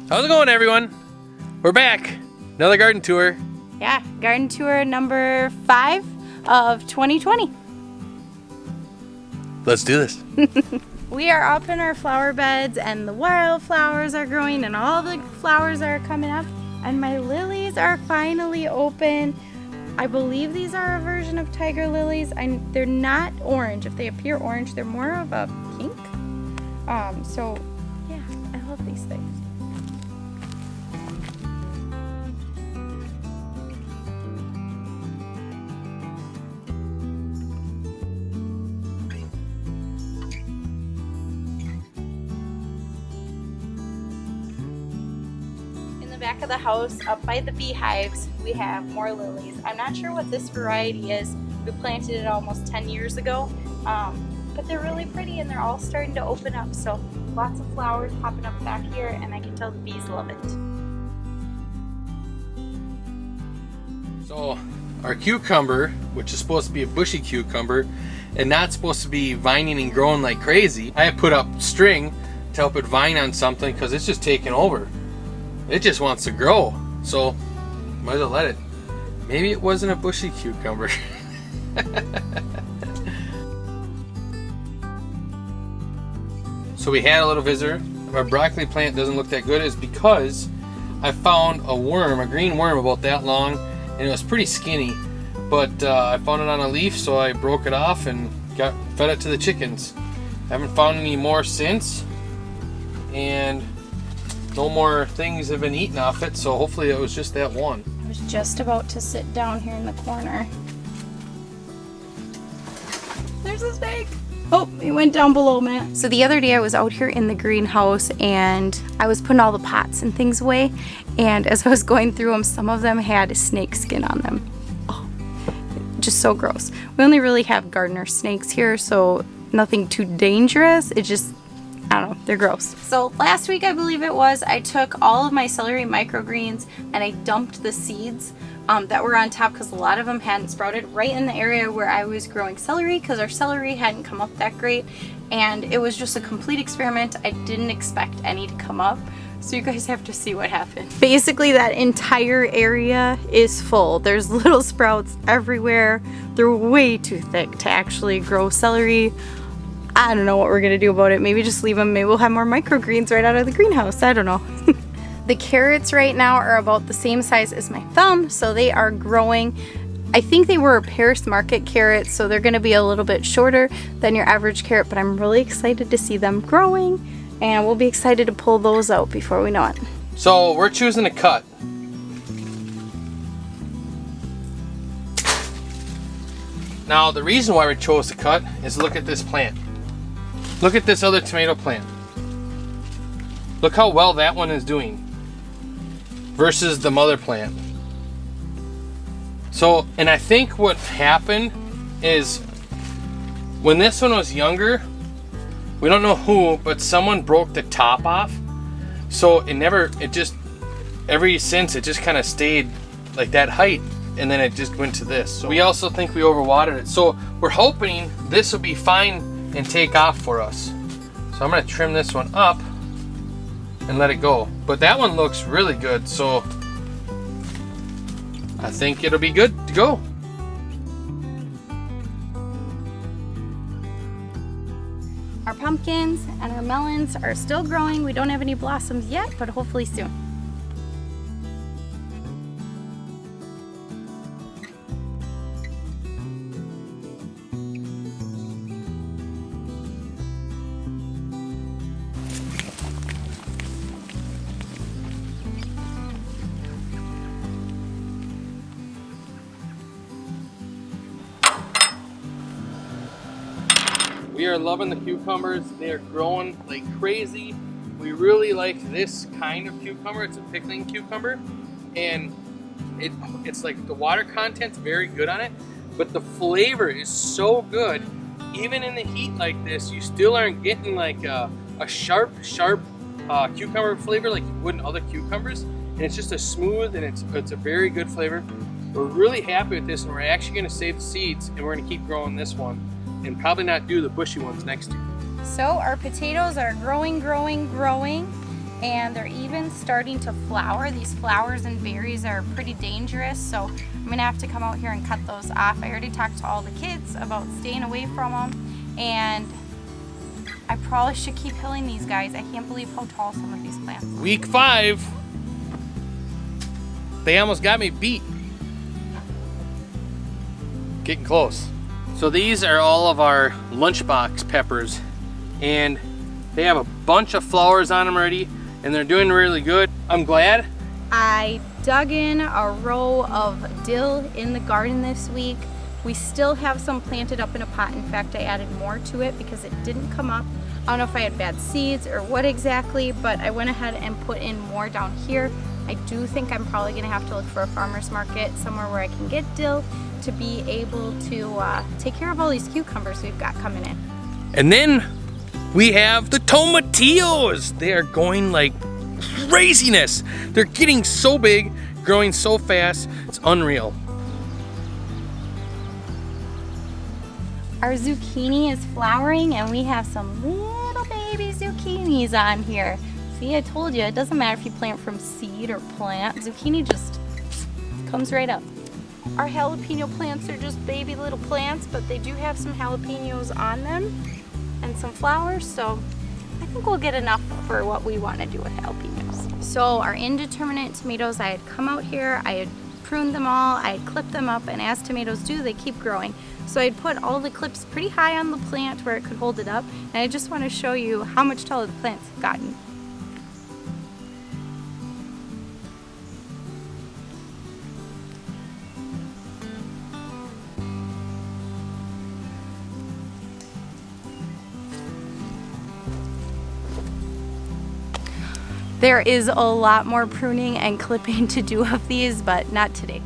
How's it going, everyone? We're back. Another garden tour. Yeah, garden tour number 5 of 2020. Let's do this. We are up in our flower beds and the wildflowers are growing and all the flowers are coming up. And my lilies are finally open. I believe these are a version of tiger lilies. They're not orange. If they appear orange, they're more of a pink. So yeah, I love these things. Back of the house, up by the beehives, we have more lilies. I'm not sure what this variety is. We planted it almost 10 years ago, but they're really pretty and they're all starting to open up. So lots of flowers popping up back here, and I can tell the bees love it. So our cucumber, which is supposed to be a bushy cucumber and not supposed to be vining and growing like crazy, I have put up string to help it vine on something because it's just taking over. It just wants to grow, so might as well let it. Maybe it wasn't a bushy cucumber. So we had a little visitor. Our broccoli plant doesn't look that good is because I found a worm, a green worm about that long, and it was pretty skinny. But I found it on a leaf, so I broke it off and fed it to the chickens. Haven't found any more since, and no more things have been eaten off it, so hopefully it was just that one. I was just about to sit down here in the corner. There's a snake. Oh, he went down below, Matt. So the other day I was out here in the greenhouse and I was putting all the pots and things away, and as I was going through them, some of them had snake skin on them. Oh, just so gross. We only really have gardener snakes here, so nothing too dangerous. It just, I don't know, they're gross. So last week, I believe it was, I took all of my celery microgreens and I dumped the seeds that were on top because a lot of them hadn't sprouted right in the area where I was growing celery because our celery hadn't come up that great, and it was just a complete experiment. I didn't expect any to come up, so you guys have to see what happened. Basically, that entire area is full. There's little sprouts everywhere. They're way too thick to actually grow celery. I don't know what we're gonna do about it. Maybe just leave them. Maybe we'll have more microgreens right out of the greenhouse. I don't know. The carrots right now are about the same size as my thumb, so they are growing. I think they were Paris Market carrots, so they're gonna be a little bit shorter than your average carrot, but I'm really excited to see them growing, and we'll be excited to pull those out before we know it. So we're choosing to cut. Now the reason why we chose to cut is look at this plant. Look at this other tomato plant. Look how well that one is doing versus the mother plant. So, and I think what happened is when this one was younger, we don't know who, but someone broke the top off. So ever since it just kind of stayed like that height, and then it just went to this. So we also think we overwatered it. So we're hoping this will be fine and take off for us. So I'm gonna trim this one up and let it go. But that one looks really good, so I think it'll be good to go. Our pumpkins and our melons are still growing. We don't have any blossoms yet, but hopefully soon. We are loving the cucumbers. They are growing like crazy. We really like this kind of cucumber. It's a pickling cucumber, and it's like the water content's very good on it, but the flavor is so good. Even in the heat like this, you still aren't getting like a sharp cucumber flavor like you would in other cucumbers. And it's just a smooth, and it's a very good flavor. We're really happy with this, and we're actually going to save the seeds, and we're going to keep growing this one and probably not do the bushy ones next year. So our potatoes are growing, and they're even starting to flower. These flowers and berries are pretty dangerous, so I'm gonna have to come out here and cut those off. I already talked to all the kids about staying away from them, and I probably should keep hilling these guys. I can't believe how tall some of these plants are. Week 5. They almost got me beat. Getting close. So these are all of our lunchbox peppers, and they have a bunch of flowers on them already, and they're doing really good. I'm glad. I dug in a row of dill in the garden this week. We still have some planted up in a pot. In fact, I added more to it because it didn't come up. I don't know if I had bad seeds or what exactly, but I went ahead and put in more down here. I do think I'm probably gonna have to look for a farmer's market somewhere where I can get dill to be able to take care of all these cucumbers we've got coming in. And then we have the tomatillos. They are going like craziness. They're getting so big, growing so fast, it's unreal. Our zucchini is flowering, and we have some little baby zucchinis on here. See, I told you, it doesn't matter if you plant from seed or plant. Zucchini just comes right up. Our jalapeno plants are just baby little plants, but they do have some jalapenos on them and some flowers, so I think we'll get enough for what we want to do with jalapenos. So our indeterminate tomatoes, I had come out here, I had pruned them all, I had clipped them up, and as tomatoes do, they keep growing. So I'd put all the clips pretty high on the plant where it could hold it up, and I just want to show you how much taller the plants have gotten. There is a lot more pruning and clipping to do of these, but not today.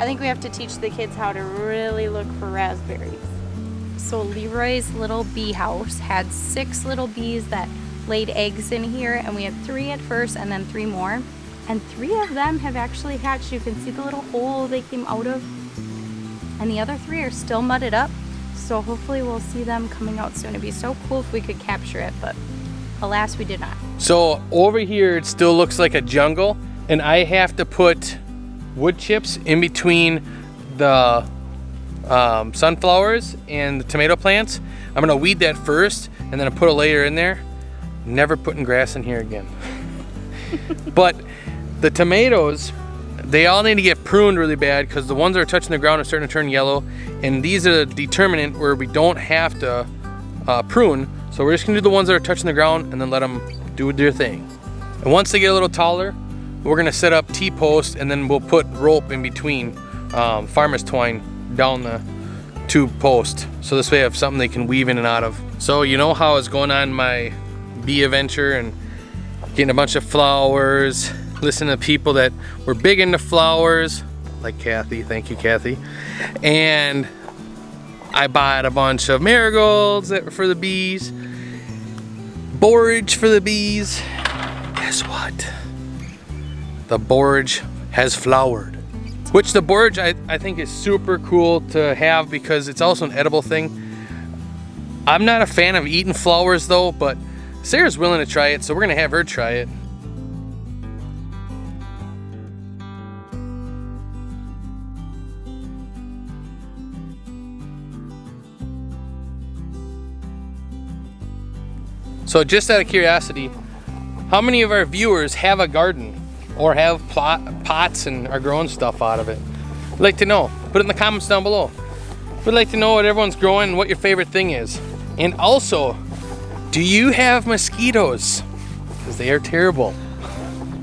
I think we have to teach the kids how to really look for raspberries. So Leroy's little bee house had 6 little bees that laid eggs in here, and we had 3 at first and then 3 more. And 3 of them have actually hatched. You can see the little hole they came out of. And the other 3 are still mudded up. So hopefully we'll see them coming out soon. It'd be so cool if we could capture it, but alas, we did not. So over here, it still looks like a jungle, and I have to put wood chips in between the sunflowers and the tomato plants. I'm gonna weed that first, and then I put a layer in there. Never putting grass in here again. But the tomatoes, they all need to get pruned really bad because the ones that are touching the ground are starting to turn yellow, and these are the determinant where we don't have to prune. So we're just gonna do the ones that are touching the ground and then let them do their thing. And once they get a little taller, we're gonna set up T-posts, and then we'll put rope in between, farmer's twine down the 2 posts. So this way I have something they can weave in and out of. So you know how it's going on my bee adventure and getting a bunch of flowers, listening to people that were big into flowers, like Kathy, thank you Kathy. And I bought a bunch of marigolds that were for the bees, borage for the bees. Guess what? The borage has flowered. Which the borage I think is super cool to have because it's also an edible thing. I'm not a fan of eating flowers though, but Sarah's willing to try it, so we're gonna have her try it. So just out of curiosity, how many of our viewers have a garden or have pots and are growing stuff out of it? I'd like to know. Put it in the comments down below. We'd like to know what everyone's growing and what your favorite thing is. And also, do you have mosquitoes? Because they are terrible.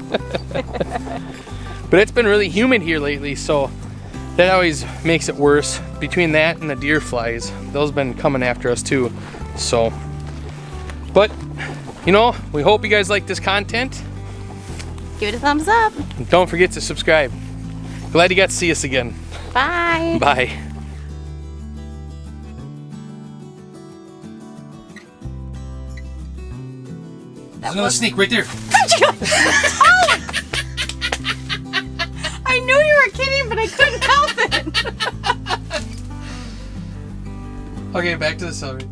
But it's been really humid here lately, so that always makes it worse. Between that and the deer flies, those have been coming after us too. So, but you know, we hope you guys like this content. Give it a thumbs up. And don't forget to subscribe. Glad you got to see us again. Bye. Bye. There's another snake right there. I knew you were kidding, but I couldn't help it. Okay, back to the celery.